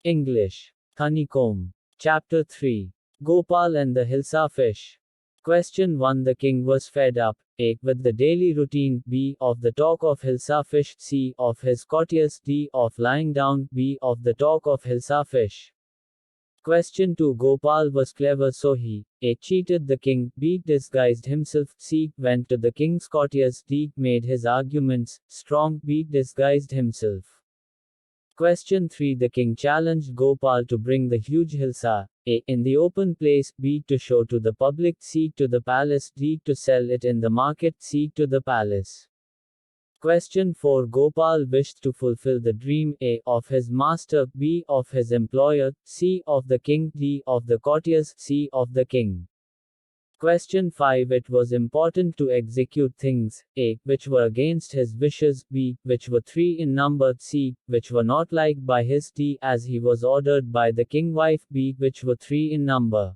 English. Honeycomb. Chapter 3. Gopal and the Hilsa fish. Question 1. The king was fed up, A. With the daily routine, B. Of the talk of Hilsa fish, C. Of his courtiers, D. Of lying down, B. Of the talk of Hilsa fish. Question 2. Gopal was clever, so he A. Cheated the king, B. Disguised himself, C. Went to the king's courtiers, D. Made his arguments strong, B. Disguised himself. Question 3. The king challenged Gopal to bring the huge Hilsa, A. In the open place, B. To show to the public, C. To the palace, D. To sell it in the market, C. To the palace. Question 4. Gopal wished to fulfill the dream, A. Of his master, B. Of his employer, C. Of the king, D. Of the courtiers, C. Of the king. Question 5. It was important to execute things, A. Which were against his wishes, B. Which were 3 in number, C. Which were not liked by his, D. As he was ordered by the king wife, B. Which were 3 in number.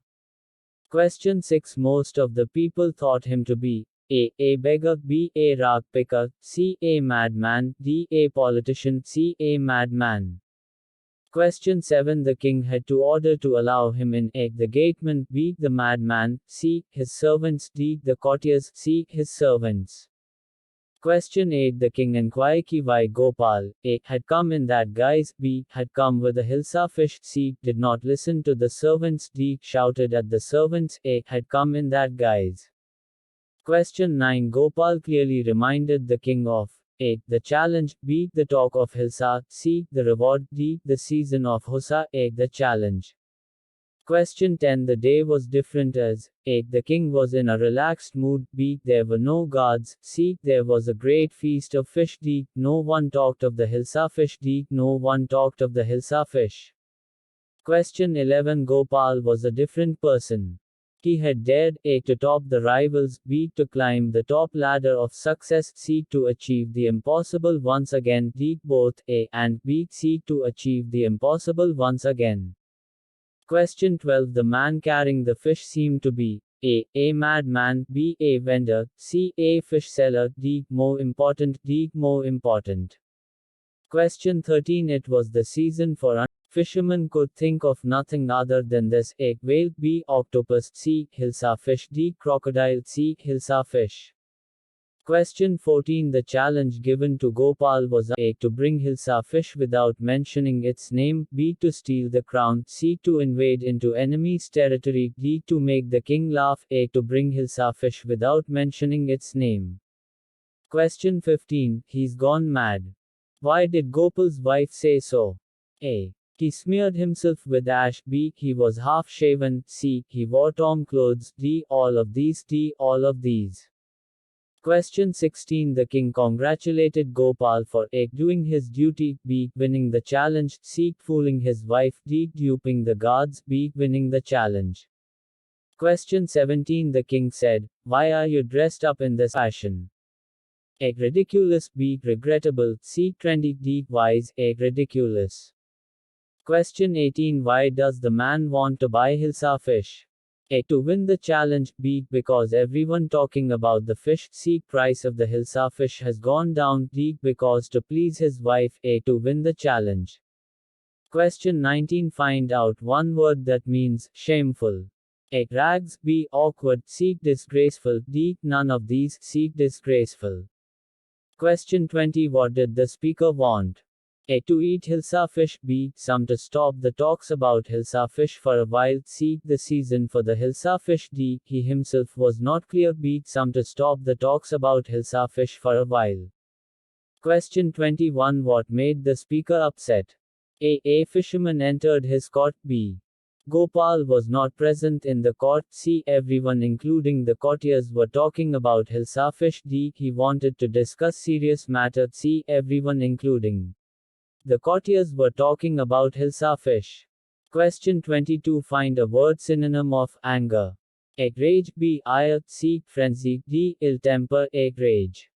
Question 6. Most of the people thought him to be A beggar, B. A rag picker, C. A madman, D. A politician, C. A madman. Question 7. The king had to order to allow him in, A. The gateman, B. The madman, C. His servants, D. The courtiers, C. His servants. Question 8. The king inquired why Gopal, A. Had come in that guise, B. Had come with a Hilsa fish, C. Did not listen to the servants, D. Shouted at the servants, A. Had come in that guise. Question 9. Gopal clearly reminded the king of A. The challenge, B. The talk of Hilsa, C. The reward, D. The season of Husa, A. The challenge. Question 10. The day was different as A. The king was in a relaxed mood, B. There were no guards, C. There was a great feast of fish, D. No one talked of the Hilsa fish, D. No one talked of the Hilsa fish. Question 11. Gopal was a different person. He had dared, A. To top the rivals, B. To climb the top ladder of success, C. To achieve the impossible once again, D. Both, A. and B. C. To achieve the impossible once again. Question 12. The man carrying the fish seemed to be A madman, B. A vendor, C. A fish seller, D. More important, D. More important. Question 13. It was the season for fishermen could think of nothing other than this, A. Whale, B. Octopus, C. Hilsa fish, D. Crocodile, C. Hilsa fish. Question 14. The challenge given to Gopal was A. To bring Hilsa fish without mentioning its name, B. To steal the crown, C. To invade into enemy's territory, D. To make the king laugh, A. To bring Hilsa fish without mentioning its name. Question 15. He's gone mad. Why did Gopal's wife say so? A. He smeared himself with ash, B. He was half shaven, C. He wore torn clothes, D. All of these, D. All of these. Question 16. The king congratulated Gopal for A. Doing his duty, B. Winning the challenge, C. Fooling his wife, D. Duping the guards, B. Winning the challenge. Question 17. The king said, Why are you dressed up in this fashion? A. Ridiculous, B. Regrettable, C. Trendy, D. Wise, A. Ridiculous. Question 18. Why does the man want to buy Hilsa fish? A. To win the challenge, B. Because everyone talking about the fish, C. Price of the Hilsa fish has gone down, D. Because to please his wife, A. To win the challenge. Question 19. Find out one word that means shameful. A. Rags, B. Awkward, C. Disgraceful, D. None of these, C. Disgraceful. Question 20. What did the speaker want? A. To eat Hilsa fish, B. Some to stop the talks about Hilsa fish for a while, C. The season for the Hilsa fish, D. He himself was not clear, B. Some to stop the talks about Hilsa fish for a while. Question 21. What made the speaker upset? A fisherman entered his court, B. Gopal was not present in the court, C. Everyone including the courtiers were talking about Hilsa fish, D. He wanted to discuss serious matter, C. Everyone including the courtiers were talking about Hilsa fish. Question 22. Find a word synonym of anger. A. Rage, B. Ire, C. Frenzy, D. Ill temper, A. Rage.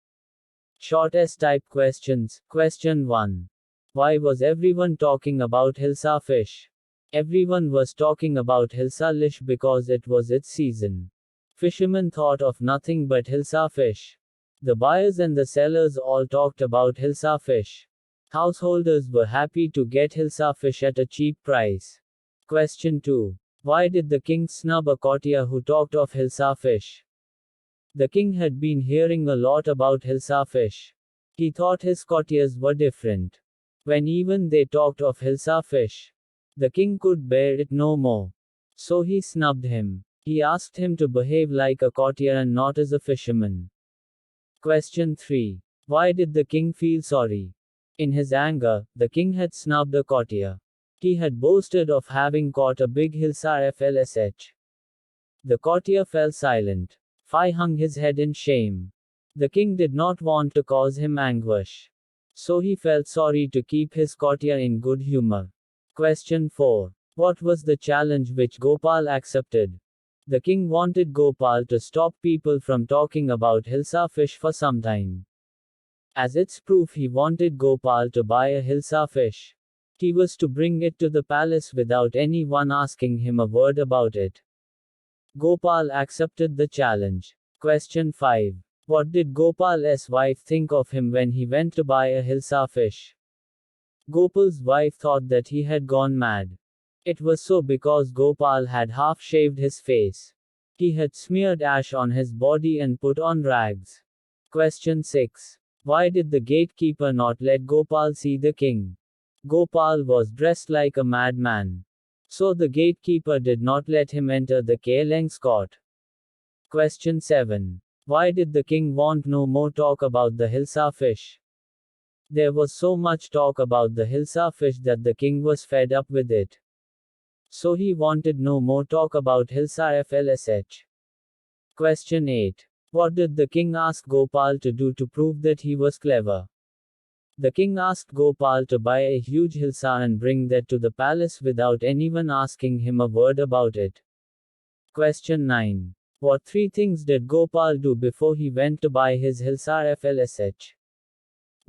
Short S-type questions. Question 1. Why was everyone talking about Hilsa fish? Everyone was talking about Hilsa fish because it was its season. Fishermen thought of nothing but Hilsa fish. The buyers and the sellers all talked about Hilsa fish. Householders were happy to get Hilsa fish at a cheap price. Question 2. Why did the king snub a courtier who talked of Hilsa fish? The king had been hearing a lot about Hilsa fish. He thought his courtiers were different. When even they talked of Hilsa fish, the king could bear it no more. So he snubbed him. He asked him to behave like a courtier and not as a fisherman. Question 3. Why did the king feel sorry? In his anger, the king had snubbed a courtier. He had boasted of having caught a big Hilsa FLSH. The courtier fell silent. Fi hung his head in shame. The king did not want to cause him anguish. So he felt sorry to keep his courtier in good humor. Question 4. What was the challenge which Gopal accepted? The king wanted Gopal to stop people from talking about Hilsa fish for some time. As its proof, he wanted Gopal to buy a Hilsa fish. He was to bring it to the palace without anyone asking him a word about it. Gopal accepted the challenge. Question 5. What did Gopal's wife think of him when he went to buy a Hilsa fish? Gopal's wife thought that he had gone mad. It was so because Gopal had half shaved his face. He had smeared ash on his body and put on rags. Question 6. Why did the gatekeeper not let Gopal see the king? Gopal was dressed like a madman. So the gatekeeper did not let him enter the king's court. Question 7. Why did the king want no more talk about the Hilsa fish? There was so much talk about the Hilsa fish that the king was fed up with it. So he wanted no more talk about Hilsa FLSH. Question 8. What did the king ask Gopal to do to prove that he was clever? The king asked Gopal to buy a huge Hilsa and bring that to the palace without anyone asking him a word about it. Question 9. What 3 things did Gopal do before he went to buy his Hilsa FLSH?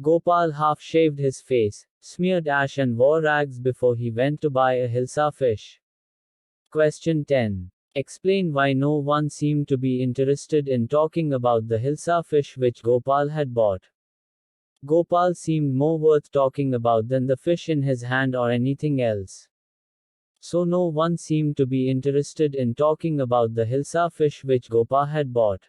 Gopal half shaved his face, smeared ash and wore rags before he went to buy a Hilsa fish. Question 10. Explain why no one seemed to be interested in talking about the Hilsa fish which Gopal had bought. Gopal seemed more worth talking about than the fish in his hand or anything else. So no one seemed to be interested in talking about the Hilsa fish which Gopal had bought.